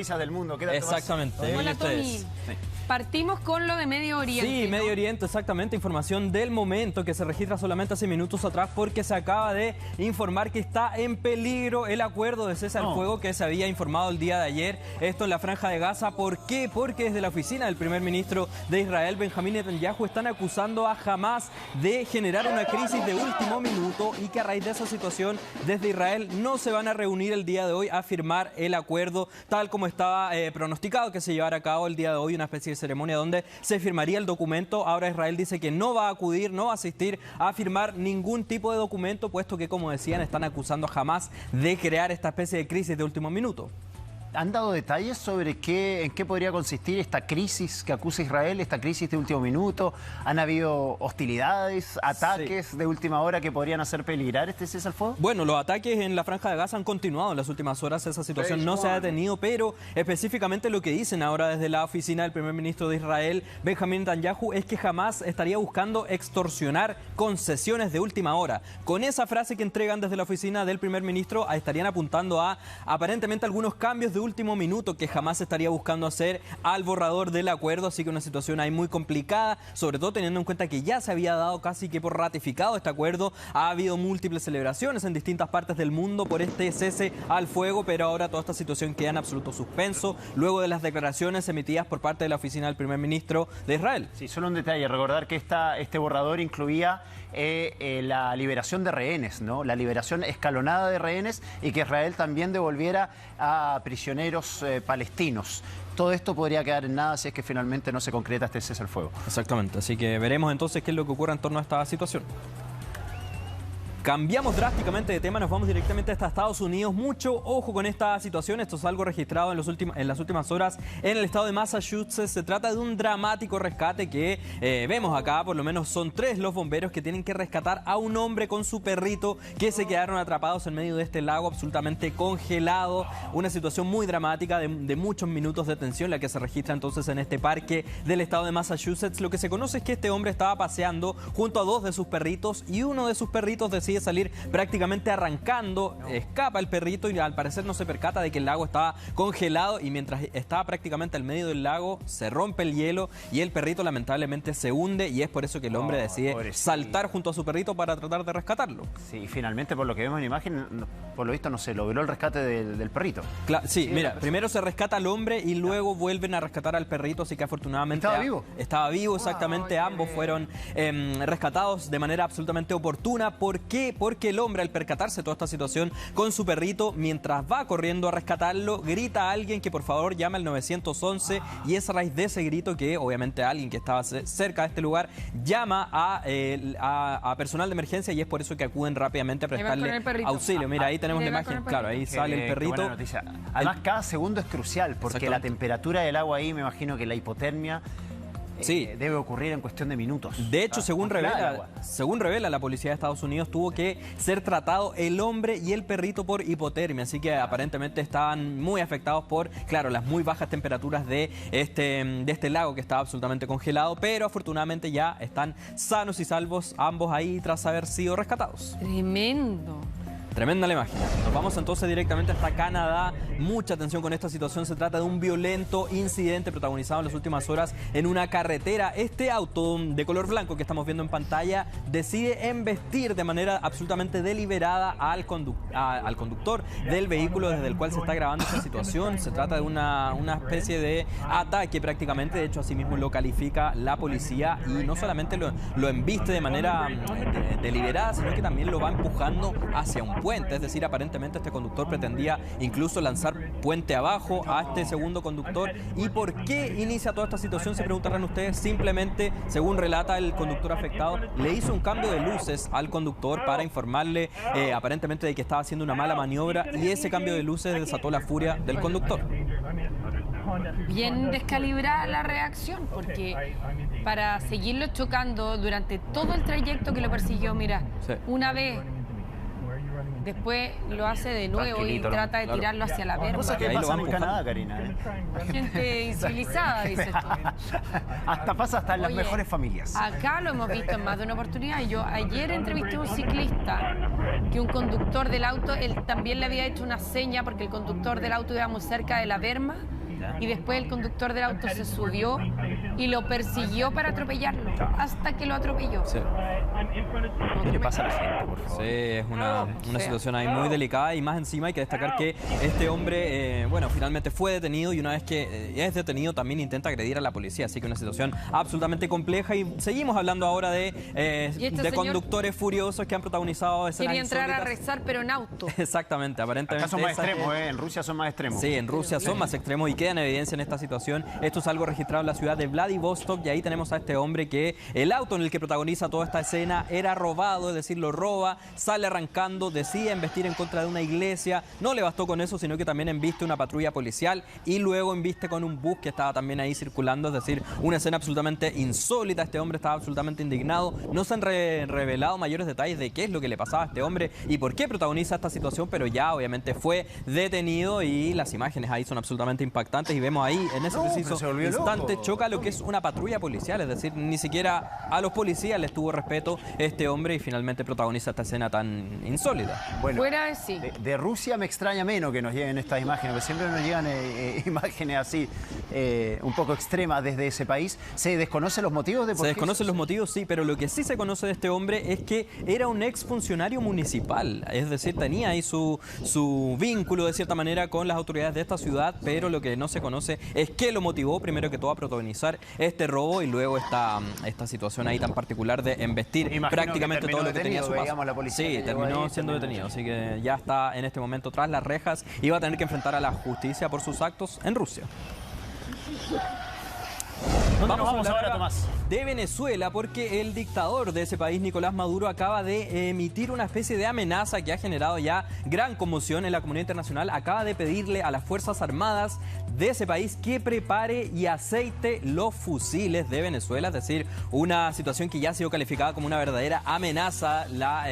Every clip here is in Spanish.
noticias del mundo. ¿Qué tal, Tomás? Exactamente. Hola, Tommy. Sí. Partimos con lo de Medio Oriente. Sí, ¿no? Medio Oriente, exactamente. Información del momento que se registra solamente hace minutos atrás porque se acaba de informar que está en peligro el acuerdo de cese al fuego que se había informado el día de ayer. Esto en la Franja de Gaza. ¿Por qué? Porque desde la oficina del primer ministro de Israel, Benjamín Netanyahu, están acusando a Hamas de generar una crisis de último minuto y que a raíz de esa situación desde Israel no se van a reunir el día de hoy a firmar el acuerdo tal como estaba pronosticado que se llevara a cabo el día de hoy, una especie de ceremonia donde se firmaría el documento. Ahora Israel dice que no va a acudir, no va a asistir a firmar ningún tipo de documento, puesto que, como decían, están acusando a Hamas de crear esta especie de crisis de último minuto. ¿Han dado detalles sobre en qué podría consistir esta crisis que acusa Israel, esta crisis de último minuto? ¿Han habido hostilidades, ataques de última hora que podrían hacer peligrar este cese al fuego? Bueno, los ataques en la Franja de Gaza han continuado en las últimas horas. Esa situación no se ha detenido, pero específicamente lo que dicen ahora desde la oficina del primer ministro de Israel, Benjamín Netanyahu, es que Hamas estaría buscando extorsionar concesiones de última hora. Con esa frase que entregan desde la oficina del primer ministro, estarían apuntando a aparentemente algunos cambios de último minuto que Hamas estaría buscando hacer al borrador del acuerdo, así que una situación ahí muy complicada, sobre todo teniendo en cuenta que ya se había dado casi que por ratificado este acuerdo. Ha habido múltiples celebraciones en distintas partes del mundo por este cese al fuego, pero ahora toda esta situación queda en absoluto suspenso luego de las declaraciones emitidas por parte de la oficina del primer ministro de Israel. Sí, solo un detalle, recordar que este borrador incluía la liberación de rehenes, ¿no? La liberación escalonada de rehenes y que Israel también devolviera a prisioneros palestinos. Todo esto podría quedar en nada si es que finalmente no se concreta este cese al fuego. Exactamente, así que veremos entonces qué es lo que ocurre en torno a esta situación. Cambiamos drásticamente de tema, nos vamos directamente hasta Estados Unidos. Mucho ojo con esta situación, esto es algo registrado en las últimas horas en el estado de Massachusetts. Se trata de un dramático rescate que vemos acá, por lo menos son 3 los bomberos que tienen que rescatar a un hombre con su perrito que se quedaron atrapados en medio de este lago absolutamente congelado. Una situación muy dramática de muchos minutos de tensión la que se registra entonces en este parque del estado de Massachusetts. Lo que se conoce es que este hombre estaba paseando junto a 2 de sus perritos y uno de sus perritos decide salir prácticamente arrancando, escapa el perrito y al parecer no se percata de que el lago estaba congelado y mientras estaba prácticamente al medio del lago se rompe el hielo y el perrito lamentablemente se hunde y es por eso que el hombre decide saltar junto a su perrito para tratar de rescatarlo. Sí, finalmente por lo que vemos en la imagen, por lo visto no se logró el rescate del perrito. Sí, mira, primero se rescata al hombre y luego vuelven a rescatar al perrito, así que afortunadamente... ¿Estaba vivo? Estaba vivo, exactamente, ambos fueron rescatados de manera absolutamente oportuna. ¿Por qué? Porque el hombre, al percatarse de toda esta situación con su perrito, mientras va corriendo a rescatarlo, grita a alguien que por favor llame al 911 y es a raíz de ese grito que obviamente alguien que estaba cerca de este lugar llama a personal de emergencia y es por eso que acuden rápidamente a prestarle auxilio. Mira, ahí tenemos la imagen, claro, ahí sale el perrito. Qué buena noticia. Además, cada segundo es crucial porque la temperatura del agua ahí, me imagino que la hipotermia... debe ocurrir en cuestión de minutos. De hecho, según revela la policía de Estados Unidos, tuvo que ser tratado el hombre y el perrito por hipotermia, así que aparentemente estaban muy afectados por, claro, las muy bajas temperaturas de este lago que estaba absolutamente congelado, pero afortunadamente ya están sanos y salvos ambos ahí tras haber sido rescatados. Tremendo. Tremenda la imagen. Nos vamos entonces directamente hasta Canadá. Mucha atención con esta situación. Se trata de un violento incidente protagonizado en las últimas horas en una carretera. Este auto de color blanco que estamos viendo en pantalla decide embestir de manera absolutamente deliberada al conductor del vehículo desde el cual se está grabando esta situación. Se trata de una especie de ataque prácticamente. De hecho, así mismo lo califica la policía y no solamente lo embiste de manera deliberada, sino que también lo va empujando hacia un puente, es decir, aparentemente este conductor pretendía incluso lanzar puente abajo a este segundo conductor. ¿Y por qué inicia toda esta situación? Se preguntarán ustedes. Simplemente, según relata el conductor afectado, le hizo un cambio de luces al conductor para informarle aparentemente de que estaba haciendo una mala maniobra y ese cambio de luces desató la furia del conductor. Bien descalibrada la reacción, porque para seguirlo chocando durante todo el trayecto que lo persiguió, mira, una vez después lo hace de nuevo Tranquilito, y trata de claro. tirarlo hacia la verma. Cosas que ahí lo pasan van en Canadá, Karina. Gente incivilizada, dices tú. Pasa hasta en las Oye, mejores familias. Acá lo hemos visto en más de una oportunidad. Yo ayer entrevisté a un ciclista que un conductor del auto, él también le había hecho una seña porque el conductor del auto iba muy cerca de la berma y después el conductor del auto se subió y lo persiguió para atropellarlo hasta que lo atropelló. Sí. ¿Qué le pasa a la gente, por favor? Sí, es una situación ahí muy delicada y más encima hay que destacar que este hombre, finalmente fue detenido y una vez que es detenido también intenta agredir a la policía, así que una situación absolutamente compleja y seguimos hablando ahora de señor conductores furiosos que han protagonizado escenas quería entrar a insólitas. rezar, pero en auto. Exactamente, aparentemente. Acá son más esa es- extremos, ¿eh? En Rusia son más extremos. Sí, en Rusia son más extremos y queda en evidencia en esta situación. Esto es algo registrado en la ciudad de Vladivostok y ahí tenemos a este hombre que el auto en el que protagoniza toda esta escena era robado, es decir, lo roba, sale arrancando, decide embestir en contra de una iglesia. No le bastó con eso, sino que también embiste una patrulla policial y luego embiste con un bus que estaba también ahí circulando, es decir, una escena absolutamente insólita. Este hombre estaba absolutamente indignado. No se han revelado mayores detalles de qué es lo que le pasaba a este hombre y por qué protagoniza esta situación, pero ya obviamente fue detenido y las imágenes ahí son absolutamente impactantes y vemos ahí en ese No, preciso pero se volvió instante loco. choca lo que es una patrulla policial, es decir, ni siquiera a los policías les tuvo respeto este hombre y finalmente protagoniza esta escena tan insólita. Bueno, Fuera de sí. de Rusia me extraña menos que nos lleguen estas imágenes, porque siempre nos llegan imágenes así, un poco extremas desde ese país. ¿Se desconocen los motivos de por Se qué desconocen eso? los motivos, sí, pero lo que sí se conoce de este hombre es que era un exfuncionario municipal, es decir, tenía ahí su vínculo de cierta manera con las autoridades de esta ciudad, pero lo que no se conoce es qué lo motivó primero que todo a protagonizar este robo y luego esta situación ahí tan particular de embestir Imagino prácticamente que todo lo que tenía a su detenido, paso. veíamos la policía que Sí, llegó terminó ahí, siendo terminó detenido, así que ya está en este momento tras las rejas y va a tener que enfrentar a la justicia por sus actos en Rusia. ¿Dónde nos vamos a hablar ahora, Tomás? de Venezuela, porque el dictador de ese país, Nicolás Maduro, acaba de emitir una especie de amenaza que ha generado ya gran conmoción en la comunidad internacional. Acaba de pedirle a las Fuerzas Armadas de ese país que prepare y aceite los fusiles de Venezuela, es decir, una situación que ya ha sido calificada como una verdadera amenaza, la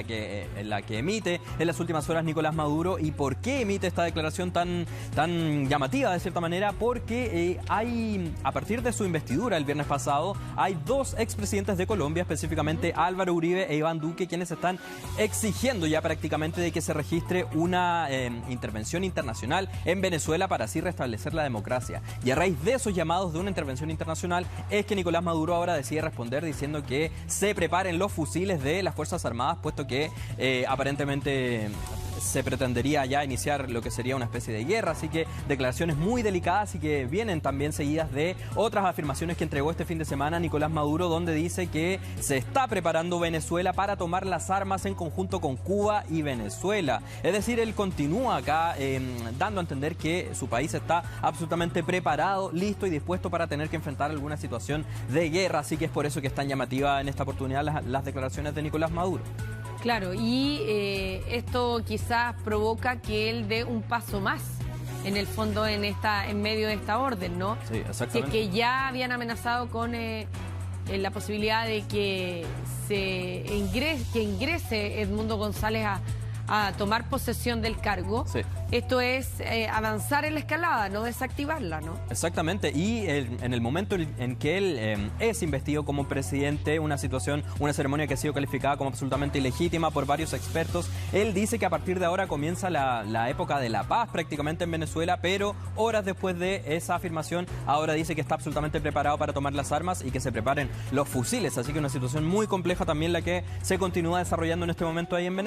que emite en las últimas horas Nicolás Maduro. ¿Y por qué emite esta declaración tan llamativa de cierta manera? Porque a partir de su investidura el viernes pasado, hay dos expresidentes de Colombia, específicamente Álvaro Uribe e Iván Duque, quienes están exigiendo ya prácticamente de que se registre una intervención internacional en Venezuela para así restablecer la democracia. Y a raíz de esos llamados de una intervención internacional es que Nicolás Maduro ahora decide responder diciendo que se preparen los fusiles de las Fuerzas Armadas, puesto que aparentemente se pretendería ya iniciar lo que sería una especie de guerra, así que declaraciones muy delicadas y que vienen también seguidas de otras afirmaciones que entregó este fin de semana Nicolás Maduro, donde dice que se está preparando Venezuela para tomar las armas en conjunto con Cuba y Venezuela. Es decir, él continúa acá dando a entender que su país está absolutamente preparado, listo y dispuesto para tener que enfrentar alguna situación de guerra, así que es por eso que es tan llamativa en esta oportunidad las declaraciones de Nicolás Maduro. Claro, y esto quizás provoca que él dé un paso más en el fondo en medio de esta orden, ¿no? Sí, exactamente. Si es que ya habían amenazado con la posibilidad de que ingrese Edmundo González a tomar posesión del cargo. Sí. Esto es avanzar en la escalada, no desactivarla, ¿no? Exactamente, y en el momento en que él es investido como presidente, una ceremonia que ha sido calificada como absolutamente ilegítima por varios expertos, él dice que a partir de ahora comienza la época de la paz prácticamente en Venezuela, pero horas después de esa afirmación, ahora dice que está absolutamente preparado para tomar las armas y que se preparen los fusiles, así que una situación muy compleja también la que se continúa desarrollando en este momento ahí en Venezuela.